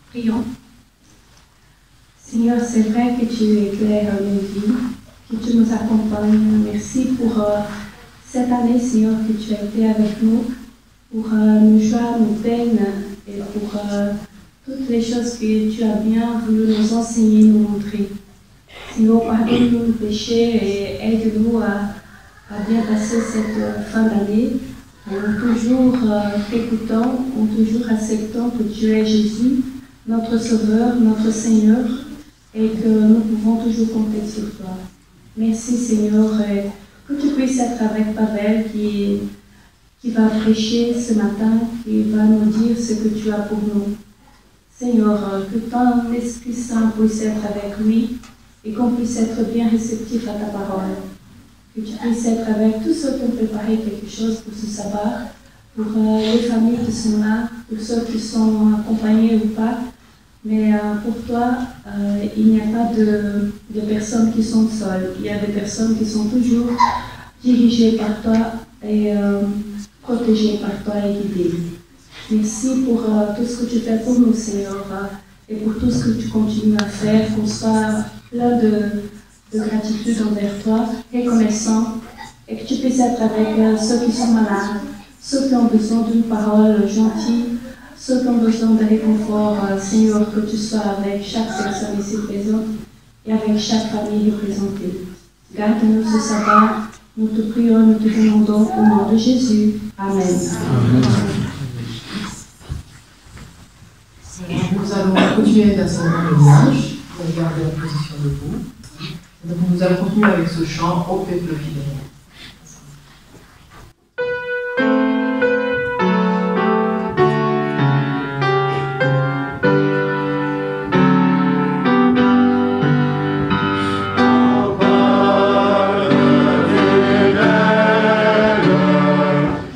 Prions. Seigneur, c'est vrai que tu éclaires nos vies, que tu nous accompagnes. Merci pour cette année, Seigneur, que tu as été avec nous, pour nos joies, nos peines et pour toutes les choses que tu as bien voulu nous enseigner, nous montrer. Seigneur, pardonne-nous nos péchés et aide-nous à bien passer cette fin d'année en toujours t'écoutant, en toujours acceptant que tu es Jésus, notre Sauveur, notre Seigneur, et que nous pouvons toujours compter sur toi. Merci Seigneur, et que tu puisses être avec Pavel qui va prêcher ce matin, qui va nous dire ce que tu as pour nous. Seigneur, que ton Esprit Saint puisse être avec lui et qu'on puisse être bien réceptif à ta parole. Que tu puisses être avec tous ceux qui ont préparé quelque chose pour ce sabbat, pour les familles qui sont là, pour ceux qui sont accompagnés ou pas. Mais pour toi, il n'y a pas de personnes qui sont seules. Il y a des personnes qui sont toujours dirigées par toi et protégées par toi et guidées. Merci pour tout ce que tu fais pour nous, Seigneur, et pour tout ce que tu continues à faire, qu'on soit plein de gratitude envers toi, reconnaissant, et que tu puisses être avec ceux qui sont malades, ceux qui ont besoin d'une parole gentille, ceux qui ont besoin de réconfort, Seigneur, que tu sois avec chaque personne ici présente et avec chaque famille représentée. Garde-nous ce sabbat, nous te prions, nous te demandons au nom de Jésus. Amen. Amen. Nous allons continuer d'un certain louange pour garder la position debout. Donc nous allons continuer avec ce chant au peuple fidèle.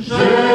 Joyeux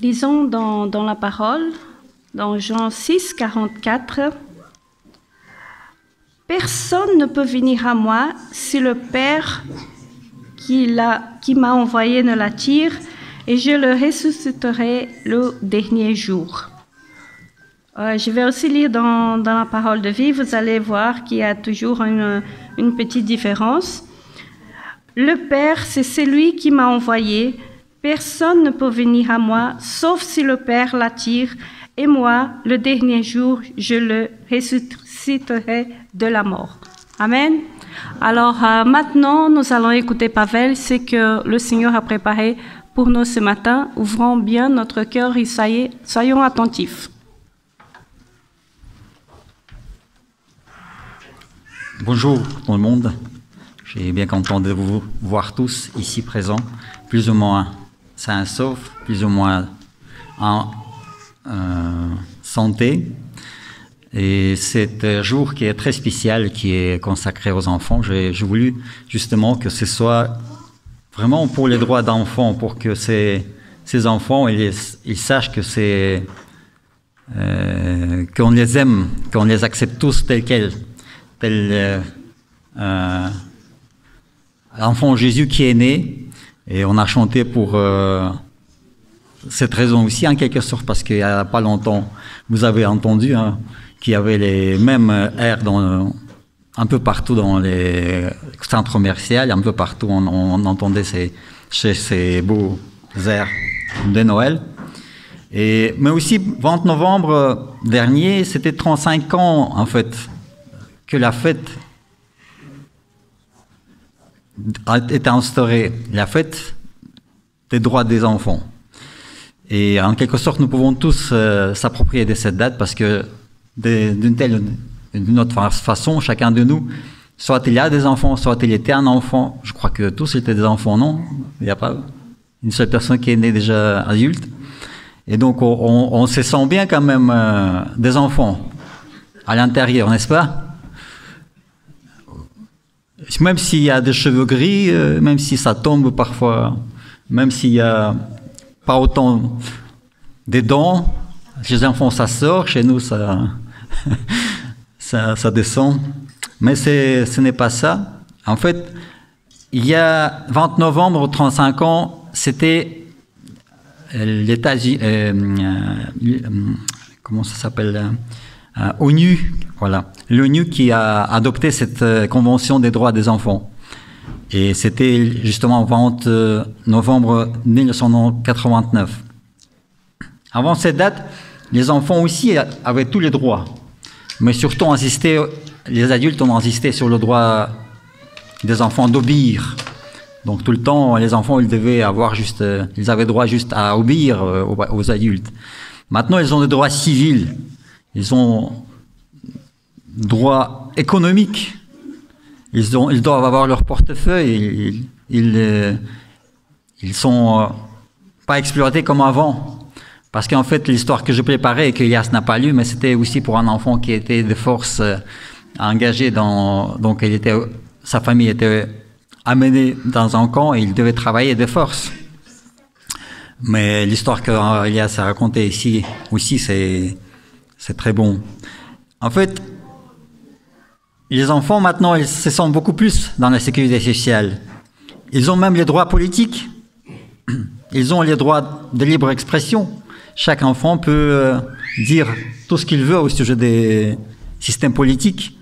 Lisons dans la parole, dans Jean 6, 44. « Personne ne peut venir à moi si le Père qui m'a envoyé ne l'attire, et je le ressusciterai le dernier jour. » Je vais aussi lire dans la parole de vie, vous allez voir qu'il y a toujours une petite différence. Le Père, c'est celui qui m'a envoyé. Personne ne peut venir à moi, sauf si le Père l'attire. Et moi, le dernier jour, je le ressusciterai de la mort. Amen. Alors maintenant, nous allons écouter Pavel, ce que le Seigneur a préparé pour nous ce matin. Ouvrons bien notre cœur et soyons attentifs. Bonjour tout le monde, je suis bien content de vous voir tous ici présents, plus ou moins sains et saufs, plus ou moins en santé. Et c'est un jour qui est très spécial, qui est consacré aux enfants. J'ai voulu justement que ce soit vraiment pour les droits d'enfants, pour que ces enfants ils sachent que c'est qu'on les aime, qu'on les accepte tous tels quels. L'enfant Jésus qui est né, et on a chanté pour cette raison aussi en quelque sorte, parce qu'il n'y a pas longtemps vous avez entendu qu'il y avait les mêmes airs un peu partout dans les centres commerciaux, un peu partout on entendait ces beaux airs de Noël. Mais aussi 20 novembre dernier, c'était 35 ans en fait que la fête a été instaurée, la fête des droits des enfants. Et en quelque sorte, nous pouvons tous s'approprier de cette date parce que d'une autre façon, chacun de nous, soit il a des enfants, soit il était un enfant. Je crois que tous étaient des enfants, non? Il n'y a pas une seule personne qui est née déjà adulte. Et donc, on se sent bien quand même des enfants à l'intérieur, n'est-ce pas? Même s'il y a des cheveux gris, même si ça tombe parfois, même s'il n'y a pas autant de dents, chez les enfants ça sort, chez nous ça descend. Mais ce n'est pas ça. En fait, il y a 20 novembre, 35 ans, c'était l'État, comment ça s'appelle, ONU, voilà, l'ONU qui a adopté cette convention des droits des enfants. Et c'était justement 20 novembre 1989. Avant cette date, les enfants aussi avaient tous les droits, mais surtout les adultes ont insisté sur le droit des enfants d'obéir. Donc tout le temps, les enfants, ils avaient droit juste à obéir aux adultes. Maintenant, ils ont des droits civils. Ils ont droit économique. Ils doivent avoir leur portefeuille. Ils sont pas exploités comme avant. Parce qu'en fait, l'histoire que je préparais et que Yas n'a pas lu, mais c'était aussi pour un enfant qui était de force engagé donc sa famille était amenée dans un camp et il devait travailler de force. Mais l'histoire que Elias a racontée ici aussi, c'est très bon. En fait, les enfants maintenant, ils se sentent beaucoup plus dans la sécurité sociale. Ils ont même les droits politiques. Ils ont les droits de libre expression. Chaque enfant peut dire tout ce qu'il veut au sujet des systèmes politiques.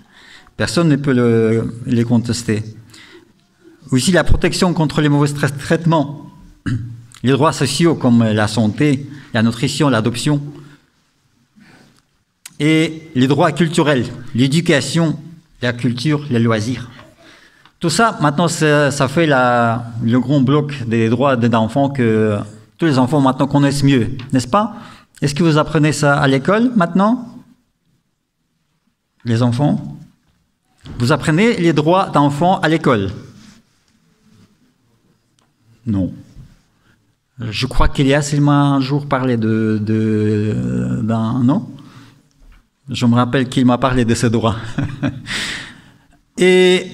Personne ne peut les contester. Aussi la protection contre les mauvais traitements. Les droits sociaux comme la santé, la nutrition, l'adoption. Et les droits culturels, l'éducation, la culture, les loisirs. Tout ça, maintenant, ça fait le grand bloc des droits des enfants que tous les enfants maintenant connaissent mieux, n'est-ce pas? Est-ce que vous apprenez ça à l'école maintenant? Les enfants? Vous apprenez les droits d'enfants à l'école? Non. Je crois qu'Elias, il m'a un jour parlé d'un... Non? Je me rappelle qu'il m'a parlé de ses droits. Et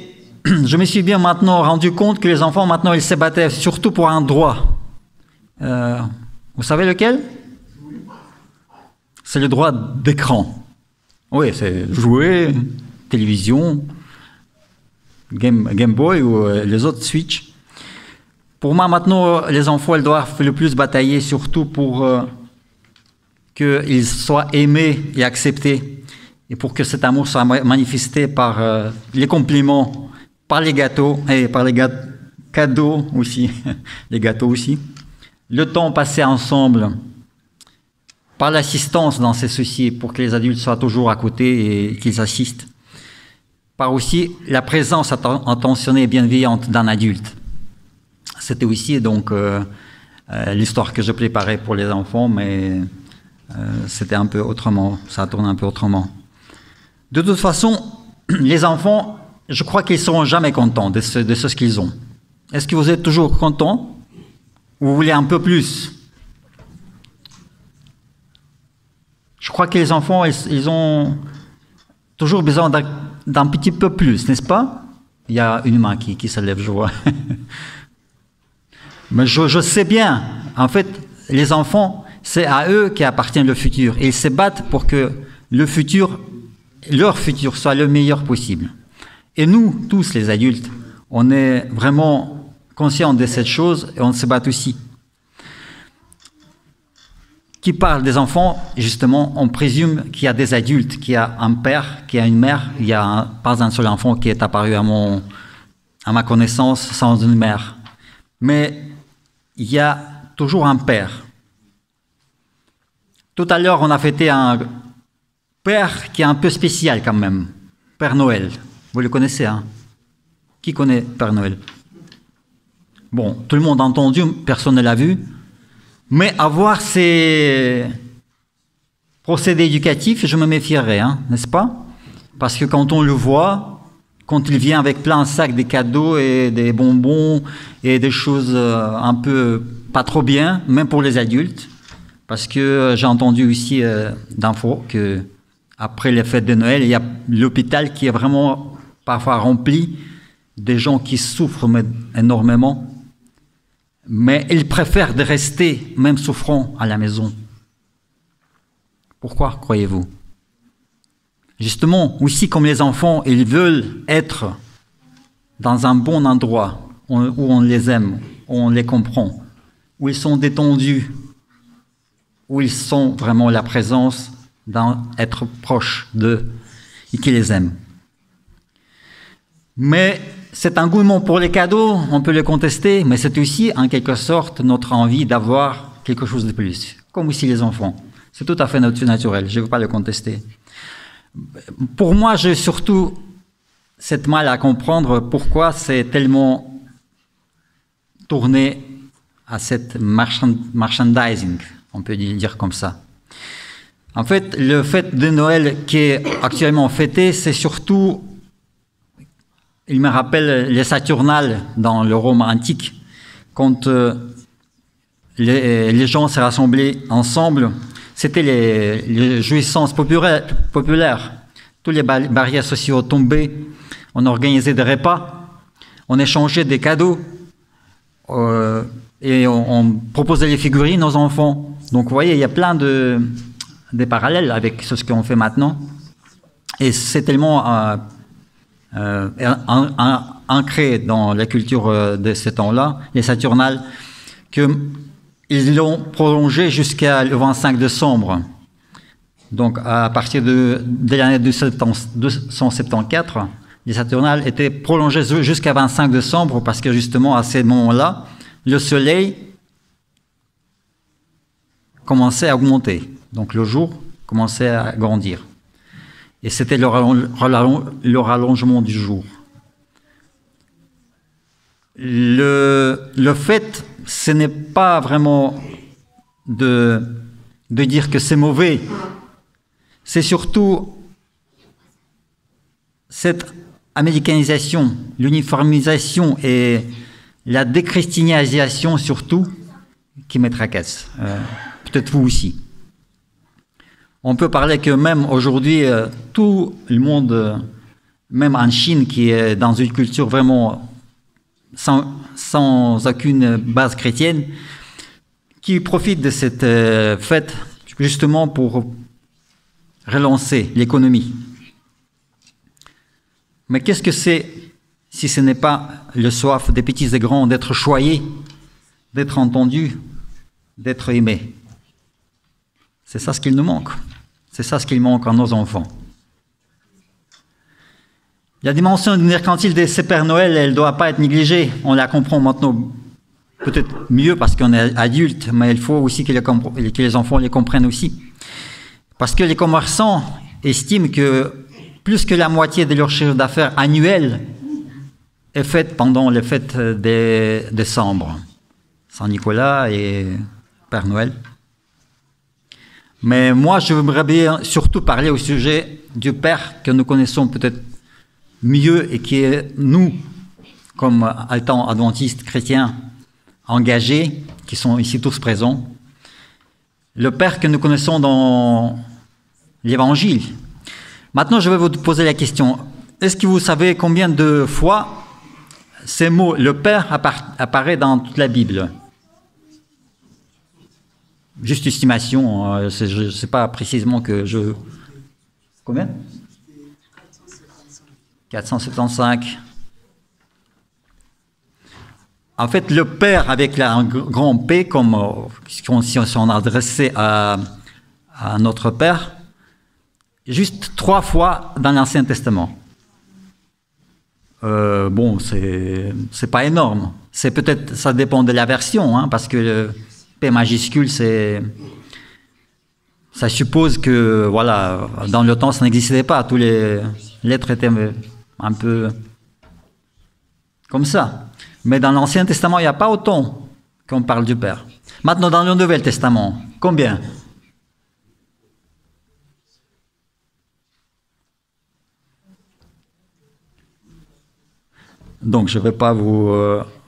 je me suis bien maintenant rendu compte que les enfants, maintenant, ils se battaient surtout pour un droit. Vous savez lequel? c'est le droit d'écran. Oui, c'est jouer, télévision, Game Boy ou les autres Switch. Pour moi, maintenant, les enfants, ils doivent le plus batailler, surtout pour qu'ils soient aimés et acceptés, et pour que cet amour soit manifesté par les compliments, par les gâteaux, et par les cadeaux aussi, les gâteaux aussi, le temps passé ensemble, par l'assistance dans ces soucis, pour que les adultes soient toujours à côté et qu'ils assistent, par aussi la présence attentionnée et bienveillante d'un adulte. C'était aussi donc l'histoire que je préparais pour les enfants, mais c'était un peu autrement, ça tourne un peu autrement. De toute façon, les enfants, je crois qu'ils ne seront jamais contents de ce qu'ils ont. Est-ce que vous êtes toujours contents ou vous voulez un peu plus? Je crois que les enfants, ils ont toujours besoin d'un petit peu plus, n'est-ce pas? Il y a une main qui se lève, je vois. Mais je sais bien, en fait, les enfants, c'est à eux qu'appartient le futur. Et ils se battent pour que leur futur soit le meilleur possible. Et nous, tous les adultes, on est vraiment conscients de cette chose et on se bat aussi. Qui parle des enfants, justement, on présume qu'il y a des adultes, qu'il y a un père, qu'il y a une mère. Il n'y a pas un seul enfant qui est apparu à ma connaissance sans une mère. Mais il y a toujours un père. Tout à l'heure, on a fêté un père qui est un peu spécial quand même, Père Noël. Vous le connaissez, hein? Qui connaît Père Noël? Bon, tout le monde a entendu, personne ne l'a vu. Mais avoir ces procédés éducatifs, je me méfierais, hein, n'est-ce pas? Parce que quand on le voit, quand il vient avec plein de sacs, des cadeaux et des bonbons et des choses un peu pas trop bien, même pour les adultes, parce que j'ai entendu aussi d'infos que après les fêtes de Noël, il y a l'hôpital qui est vraiment parfois rempli des gens qui souffrent énormément. Mais ils préfèrent de rester, même souffrant, à la maison. Pourquoi, croyez-vous? Justement, aussi comme les enfants, ils veulent être dans un bon endroit où on les aime, où on les comprend, où ils sont détendus, où ils sont vraiment la présence d'être proches d'eux et qui les aiment. Mais cet engouement pour les cadeaux, on peut le contester, mais c'est aussi en quelque sorte notre envie d'avoir quelque chose de plus, comme aussi les enfants. C'est tout à fait naturel, je ne veux pas le contester. Pour moi, j'ai surtout cette mal à comprendre pourquoi c'est tellement tourné à cette merchandising, on peut dire comme ça. En fait, le fête de Noël qui est actuellement fêté, c'est surtout... Il me rappelle les Saturnales dans le Rome antique, quand les gens se rassemblaient ensemble, c'était les jouissances populaires. Tous les barrières sociaux tombaient, on organisait des repas, on échangeait des cadeaux et on proposait les figurines aux enfants. Donc vous voyez, il y a plein de parallèles avec ce qu'on fait maintenant. Et c'est tellement... ancré dans la culture de ces temps-là, les Saturnales, qu'ils l'ont prolongé jusqu'à le 25 décembre. Donc, à partir de l'année 274, les Saturnales étaient prolongées jusqu'à 25 décembre parce que justement, à ces moments-là, le soleil commençait à augmenter. Donc, le jour commençait à grandir. Et c'était le rallongement du jour. Le fait, ce n'est pas vraiment de dire que c'est mauvais. C'est surtout cette américanisation, l'uniformisation et la déchristianisation surtout qui me tracasse. Peut-être vous aussi. On peut parler que même aujourd'hui, tout le monde, même en Chine, qui est dans une culture vraiment sans aucune base chrétienne, qui profite de cette fête justement pour relancer l'économie. Mais qu'est-ce que c'est si ce n'est pas le soif des petits et grands d'être choyés, d'être entendus, d'être aimés? C'est ça ce qu'il nous manque. C'est ça ce qu'il manque à nos enfants. La dimension mercantile de ces Pères Noël, elle ne doit pas être négligée. On la comprend maintenant peut-être mieux parce qu'on est adulte, mais il faut aussi que les enfants les comprennent aussi. Parce que les commerçants estiment que plus que la moitié de leur chiffre d'affaires annuel est faite pendant les fêtes de décembre. Saint-Nicolas et Père Noël. Mais moi, je voudrais bien surtout parler au sujet du Père que nous connaissons peut-être mieux et qui est, nous, comme étant adventistes chrétiens engagés, qui sont ici tous présents, le Père que nous connaissons dans l'Évangile. Maintenant, je vais vous poser la question. Est-ce que vous savez combien de fois ces mots, le Père, apparaît dans toute la Bible? Juste estimation, je ne sais pas précisément que je... Combien? 475. En fait, le Père avec un grand P, comme si on adressait à notre Père, juste 3 fois dans l'Ancien Testament. Bon, c'est pas énorme. C'est peut-être, ça dépend de la version, hein, parce que le P majuscule, ça suppose que, voilà, dans le temps, ça n'existait pas. Tous les lettres étaient un peu comme ça. Mais dans l'Ancien Testament, il n'y a pas autant qu'on parle du Père. Maintenant, dans le Nouvel Testament, combien? Donc, je ne vais pas vous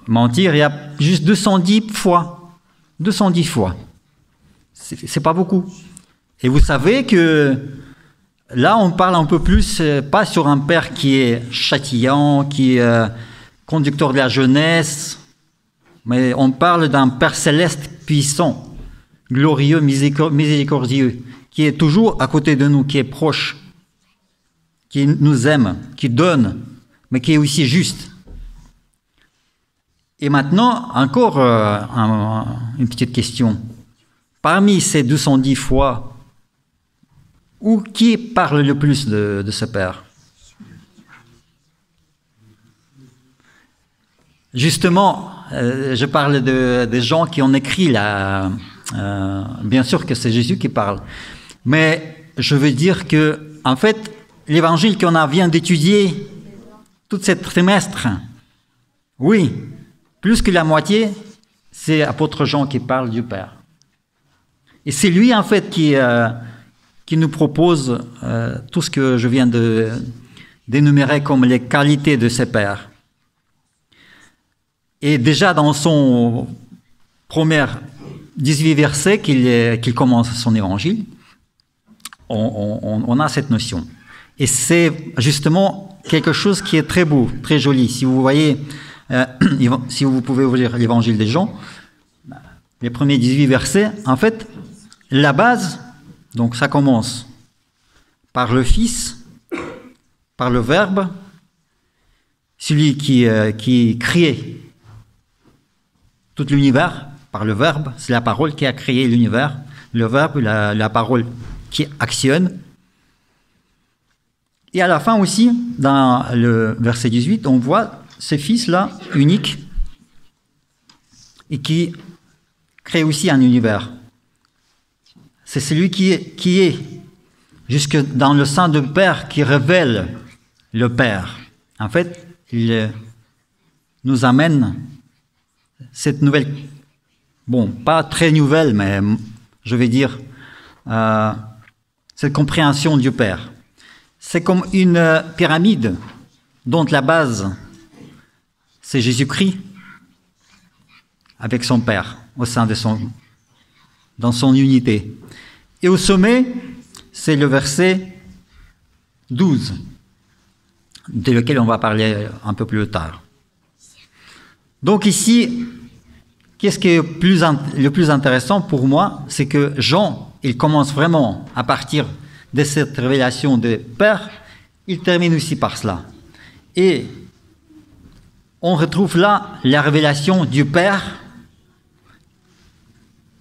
mentir, il y a juste 210 fois. 210 fois. C'est pas beaucoup. Et vous savez que là, on parle un peu plus, pas sur un Père qui est châtillant, qui est conducteur de la jeunesse, mais on parle d'un Père céleste puissant, glorieux, miséricordieux, qui est toujours à côté de nous, qui est proche, qui nous aime, qui donne, mais qui est aussi juste. Et maintenant, encore une petite question. Parmi ces 210 fois, qui parle le plus de ce Père? Justement, je parle des gens qui ont écrit là. Bien sûr que c'est Jésus qui parle. Mais je veux dire que, en fait, l'évangile qu'on vient d'étudier tout ce trimestre, oui, plus que la moitié, c'est l'apôtre Jean qui parle du Père. Et c'est lui, en fait, qui nous propose tout ce que je viens d'énumérer comme les qualités de ce Père. Et déjà dans son premier 18 versets qu'il commence son évangile, on a cette notion. Et c'est justement quelque chose qui est très beau, très joli. Si vous voyez, si vous pouvez ouvrir l'évangile des Jean, les premiers 18 versets, en fait, la base, donc ça commence par le Fils, par le Verbe, celui qui crée tout l'univers, par le Verbe, c'est la parole qui a créé l'univers, le Verbe, la parole qui actionne. Et à la fin aussi, dans le verset 18, on voit ce Fils-là, unique, et qui crée aussi un univers. C'est celui qui est jusque dans le sein du Père, qui révèle le Père. En fait, il nous amène cette nouvelle, bon, pas très nouvelle, mais je vais dire, cette compréhension du Père. C'est comme une pyramide dont la base, c'est Jésus-Christ avec son Père, au sein de dans son unité. Et au sommet, c'est le verset 12, de lequel on va parler un peu plus tard. Donc ici, qu'est-ce qui est le plus intéressant pour moi, c'est que Jean, il commence vraiment à partir de cette révélation de Père, il termine aussi par cela. Et on retrouve là la révélation du Père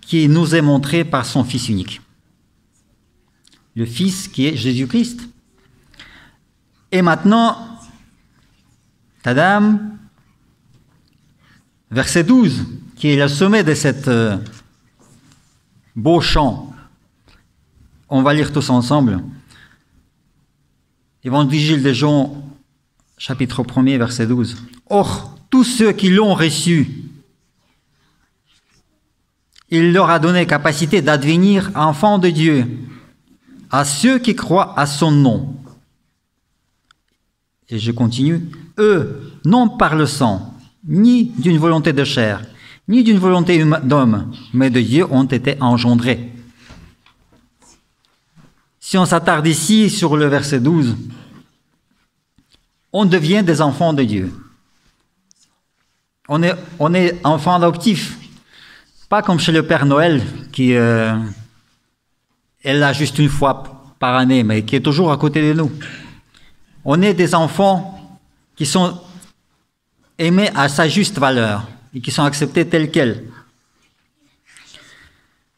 qui nous est montrée par son Fils unique. Le Fils qui est Jésus-Christ. Et maintenant, tadam, verset 12, qui est le sommet de cette beau chant. On va lire tous ensemble. Évangile de Jean, chapitre 1er, verset 12. Or, tous ceux qui l'ont reçu, il leur a donné capacité d'advenir enfants de Dieu, à ceux qui croient à son nom. Et je continue. Eux, non par le sang, ni d'une volonté de chair, ni d'une volonté d'homme, mais de Dieu ont été engendrés. Si on s'attarde ici sur le verset 12, on devient des enfants de Dieu. On est enfants adoptifs. Pas comme chez le Père Noël, qui est là juste une fois par année, mais qui est toujours à côté de nous. On est des enfants qui sont aimés à sa juste valeur et qui sont acceptés tels quels.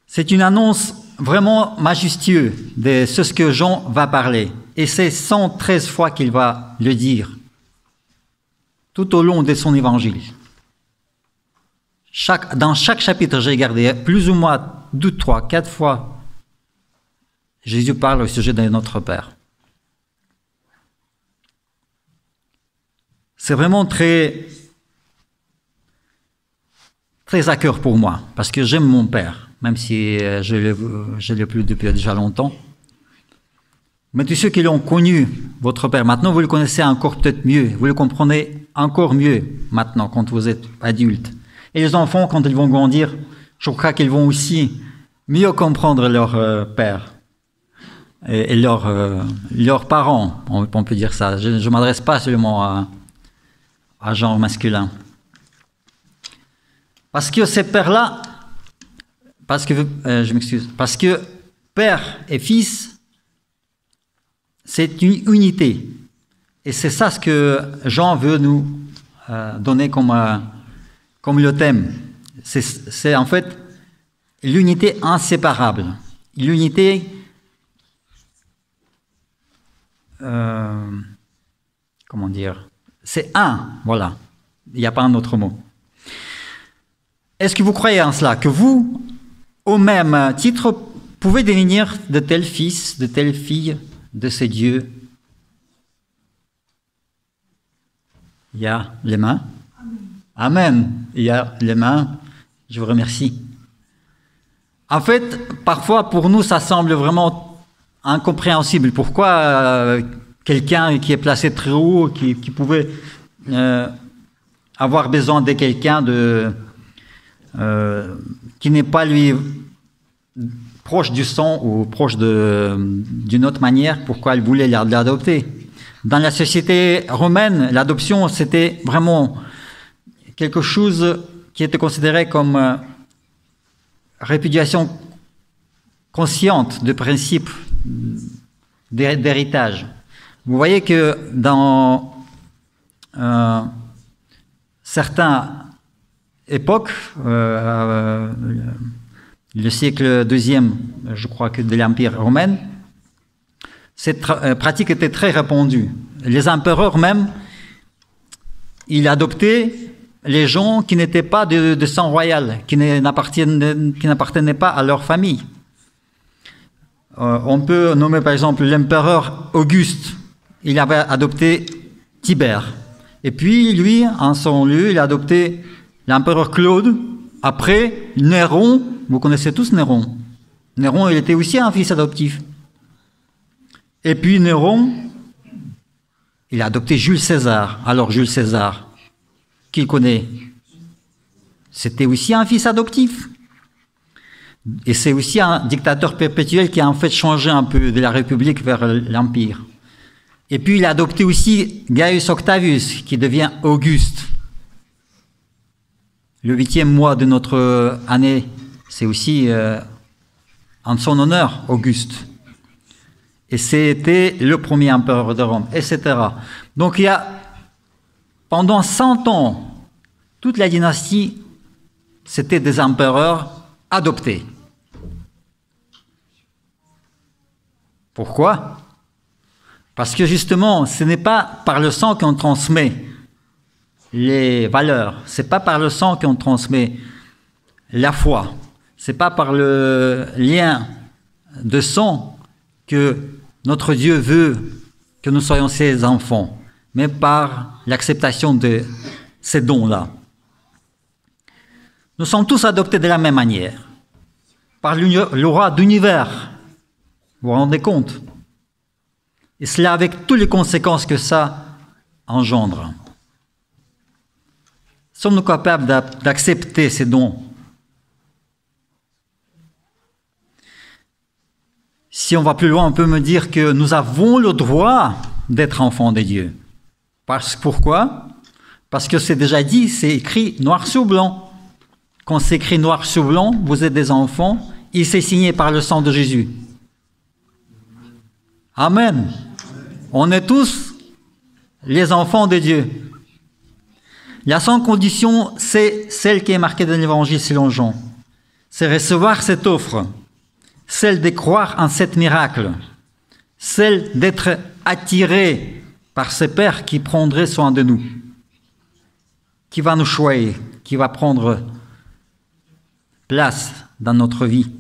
C'est une annonce vraiment majestueuse de ce que Jean va parler. Et c'est 113 fois qu'il va le dire, tout au long de son évangile. Dans chaque chapitre, j'ai gardé plus ou moins 2, 3, 4 fois, Jésus parle au sujet de notre Père. C'est vraiment très, très à cœur pour moi, parce que j'aime mon Père, même si je l'ai plus depuis déjà longtemps. Mais tous ceux qui l'ont connu, votre Père, maintenant vous le connaissez encore peut-être mieux, vous le comprenez encore mieux maintenant quand vous êtes adulte. Et les enfants, quand ils vont grandir, je crois qu'ils vont aussi mieux comprendre leur père et leurs parents, on peut dire ça. Je ne m'adresse pas seulement à genre masculin. Parce que ces pères-là, parce que père et fils, c'est une unité. Et c'est ça ce que Jean veut nous donner comme le thème. C'est en fait l'unité inséparable. L'unité, comment dire, c'est un, voilà. Il n'y a pas un autre mot. Est-ce que vous croyez en cela, que vous, au même titre, pouvez devenir de tels fils, de telles filles de ces dieux? Il y a les mains. Amen. Il y a les mains. Je vous remercie. En fait, parfois, pour nous, ça semble vraiment incompréhensible. Pourquoi quelqu'un qui est placé très haut, qui pouvait avoir besoin de quelqu'un qui n'est pas, lui, proche du sang ou proche d'une autre manière, pourquoi il voulait l'adopter? Dans la société romaine, l'adoption, c'était vraiment quelque chose qui était considéré comme répudiation consciente de principe d'héritage. Vous voyez que dans certaines époques, le siècle II, je crois que de l'Empire romain, cette pratique était très répandue. Les empereurs même, ils adoptaient les gens qui n'étaient pas de sang royal, qui n'appartenaient pas à leur famille. On peut nommer par exemple l'empereur Auguste. Il avait adopté Tibère. Et puis lui, en son lieu, il a adopté l'empereur Claude. Après, Néron, vous connaissez tous Néron. Néron, il était aussi un fils adoptif. Et puis Néron, il a adopté Jules César. Alors Jules César, qui connaît, c'était aussi un fils adoptif. Et c'est aussi un dictateur perpétuel qui a en fait changé un peu de la République vers l'Empire. Et puis il a adopté aussi Gaius Octavius, qui devient Auguste. Le 8e mois de notre année, c'est aussi en son honneur, Auguste. et c'était le premier empereur de Rome, etc. Donc il y a, pendant 100 ans, toute la dynastie, c'était des empereurs adoptés. Pourquoi? Parce que justement, ce n'est pas par le sang qu'on transmet les valeurs, ce n'est pas par le sang qu'on transmet la foi, ce n'est pas par le lien de sang que notre Dieu veut que nous soyons ses enfants, mais par l'acceptation de ces dons-là. Nous sommes tous adoptés de la même manière, par le roi d'univers. Vous vous rendez compte? Et cela avec toutes les conséquences que ça engendre. Sommes-nous capables d'accepter ces dons? Si on va plus loin, on peut me dire que nous avons le droit d'être enfants de Dieu. Pourquoi? Parce que c'est déjà dit, c'est écrit noir sur blanc. Quand c'est écrit noir sur blanc, vous êtes des enfants, il s'est signé par le sang de Jésus. Amen. On est tous les enfants de Dieu. La seule condition, c'est celle qui est marquée dans l'Évangile selon Jean. C'est recevoir cette offre, celle de croire en cet miracle, celle d'être attiré par ce Père qui prendrait soin de nous, qui va nous choisir, qui va prendre place dans notre vie.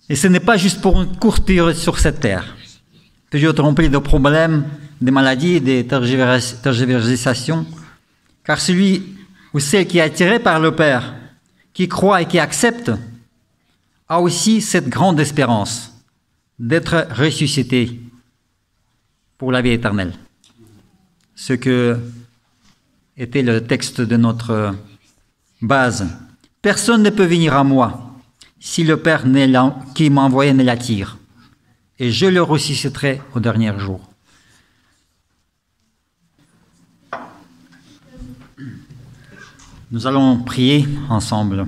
Et ce n'est pas juste pour une courte période sur cette terre. Toujours rempli de problèmes, de maladies, de tergiversations. Car celui ou celle qui est attiré par le Père, qui croit et qui accepte, a aussi cette grande espérance d'être ressuscité pour la vie éternelle. Ce que était le texte de notre base. Personne ne peut venir à moi si le Père qui m'a envoyé ne l'attire, et je le ressusciterai au dernier jour. Nous allons prier ensemble.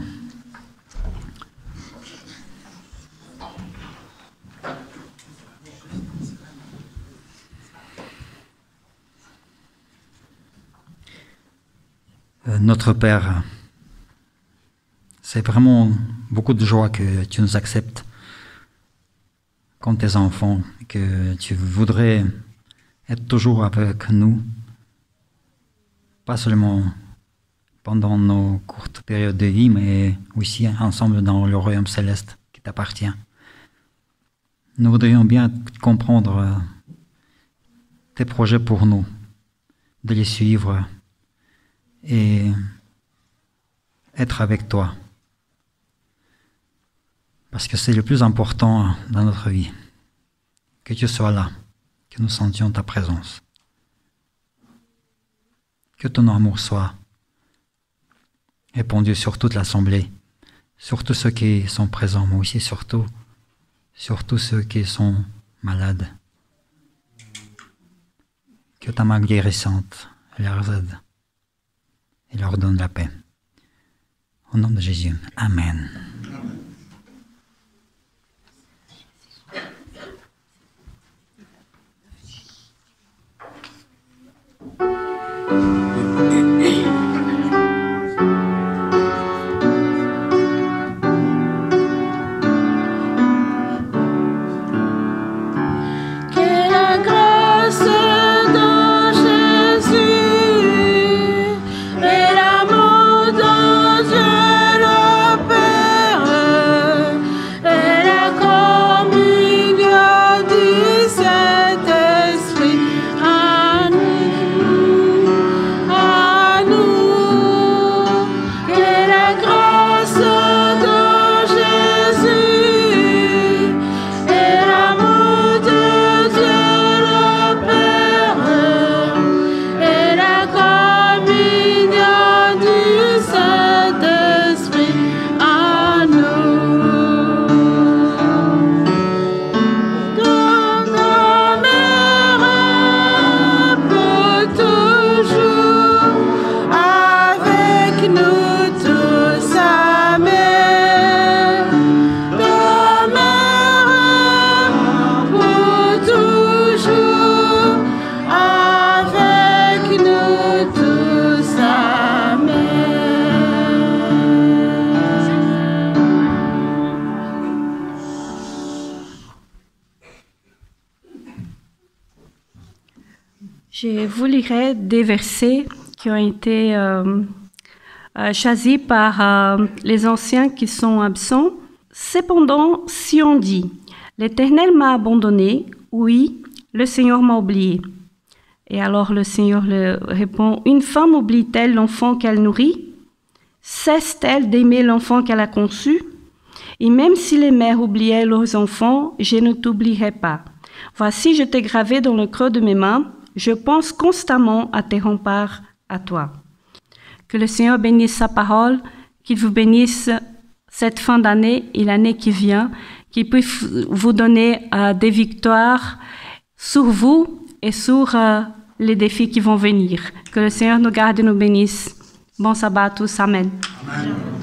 Notre Père, c'est vraiment beaucoup de joie que tu nous acceptes comme tes enfants, que tu voudrais être toujours avec nous, pas seulement pendant nos courtes périodes de vie, mais aussi ensemble dans le royaume céleste qui t'appartient. Nous voudrions bien comprendre tes projets pour nous, de les suivre et être avec toi. Parce que c'est le plus important dans notre vie, que tu sois là, que nous sentions ta présence. Que ton amour soit répandu sur toute l'assemblée, sur tous ceux qui sont présents, mais aussi surtout sur tous ceux qui sont malades. Que ta main guérissante leur aide et leur donne la paix. Au nom de Jésus, Amen. Et l'amour de Dieu le Père Je vous lirai des versets qui ont été choisis par les anciens qui sont absents. Cependant, si on dit « L'Éternel m'a abandonné », oui, le Seigneur m'a oublié. Et alors le Seigneur le répond « Une femme oublie-t-elle l'enfant qu'elle nourrit? Cesse-t-elle d'aimer l'enfant qu'elle a conçu? Et même si les mères oubliaient leurs enfants, je ne t'oublierai pas. Voici, je t'ai gravé dans le creux de mes mains. Je pense constamment à tes remparts, à toi. » Que le Seigneur bénisse sa parole, qu'il vous bénisse cette fin d'année et l'année qui vient, qu'il puisse vous donner des victoires sur vous et sur les défis qui vont venir. Que le Seigneur nous garde et nous bénisse. Bon sabbat à tous. Amen. Amen.